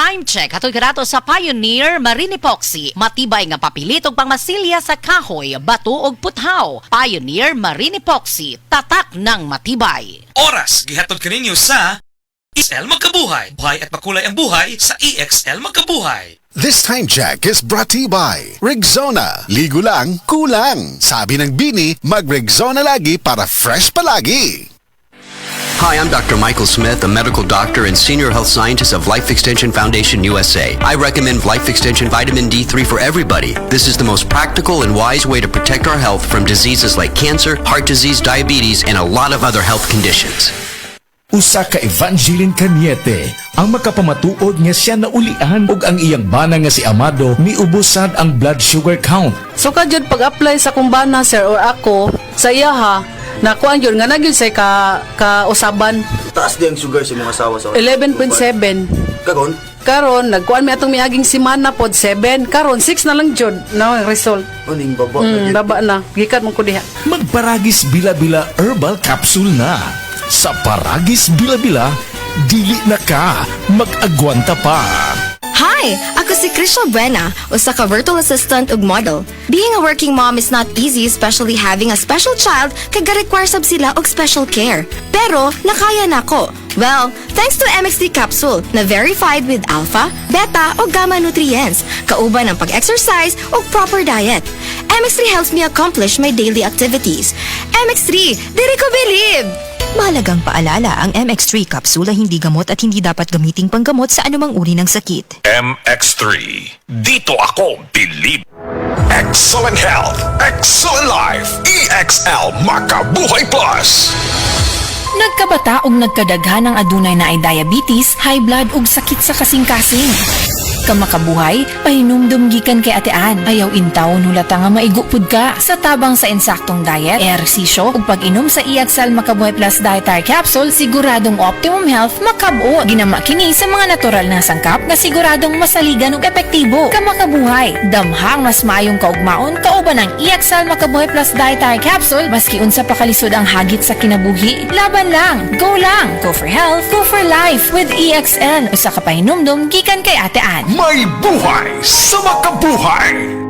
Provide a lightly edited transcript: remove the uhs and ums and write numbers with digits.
time check hatoy kadato sa Pioneer Marine Epoxy. Matibay nga papilit og pangmasilya sa kahoy, bato ug puthaw. Pioneer Marine Epoxy, tatak ng matibay. Oras gihatod kaninyo sa EXL Magkabuhay. Buhay at makulay ang buhay sa EXL Magkabuhay. This time check is brought to you by Rexona. Ligo lang, kulang. Sabi ng Bini, mag-Rexona lagi para fresh palagi. Hi, I'm Dr. Michael Smith, a medical doctor and senior health scientist of Life Extension Foundation USA. I recommend Life Extension Vitamin D3 for everybody. This is the most practical and wise way to protect our health from diseases like cancer, heart disease, diabetes, and a lot of other health conditions. Usa ka Evangeline Cañete ang makapamatuod nga siya naulian ug ang iyang bana nga si Amado miubusad ang blood sugar count. So kadyod pag-apply sa kumbana sir or ako sa iya ha, nakuan yun nga nagyud say ka usaban. Taas di ang sugar sa mga asawa sa 11.7. Karon nagkuan mi atong miaging semana pod 7. Karon 6 na lang jud na ang result. Uning baba Baba na. Gikan mo ko diha. Magparagis bila-bila herbal capsule na. Sa Paragis Bila-Bila, dili na ka mag-agwanta pa. Hi! Ako si Crystal Buena, usa ka virtual assistant ug model. Being a working mom is not easy, especially having a special child kag require sab sila og special care. Pero nakaya nako. Well, thanks to MXD capsule na verified with alpha, beta o gamma nutrients, kauban ang pag-exercise o proper diet. MX3 helps me accomplish my daily activities. MX3, diri ko believe! Mahalagang paalala, ang MX3 kapsula hindi gamot at hindi dapat gamiting panggamot sa anumang uri ng sakit. MX3, dito ako believe. Excellent health, excellent life, EXL Makabuhay Plus. Nagkabata og nagkadaghan ng adunay na ay diabetes, high blood ug sakit sa kasing-kasing. Kamakabuhay, pahinumdum gikan kay atean. Ayaw intaw hulata nga maigupod ka. Sa tabang sa insaktong diet, ehersisyo ug pag-inom sa EXL Makabuhay Plus Dietary Capsule, siguradong optimum health makabuo. Ginama kini sa mga natural na sangkap nga siguradong masaligan ug epektibo. Kamakabuhay, damhang mas maayong kaugmaon kauban ng EXL Makabuhay Plus Dietary Capsule. Maski unsa pa kalisod ang hagit sa kinabuhi, laban lang, go lang. Go for health, go for life with EXL. Usa ka pahinumdum gikan kay atean. May buhay sa makabuhay!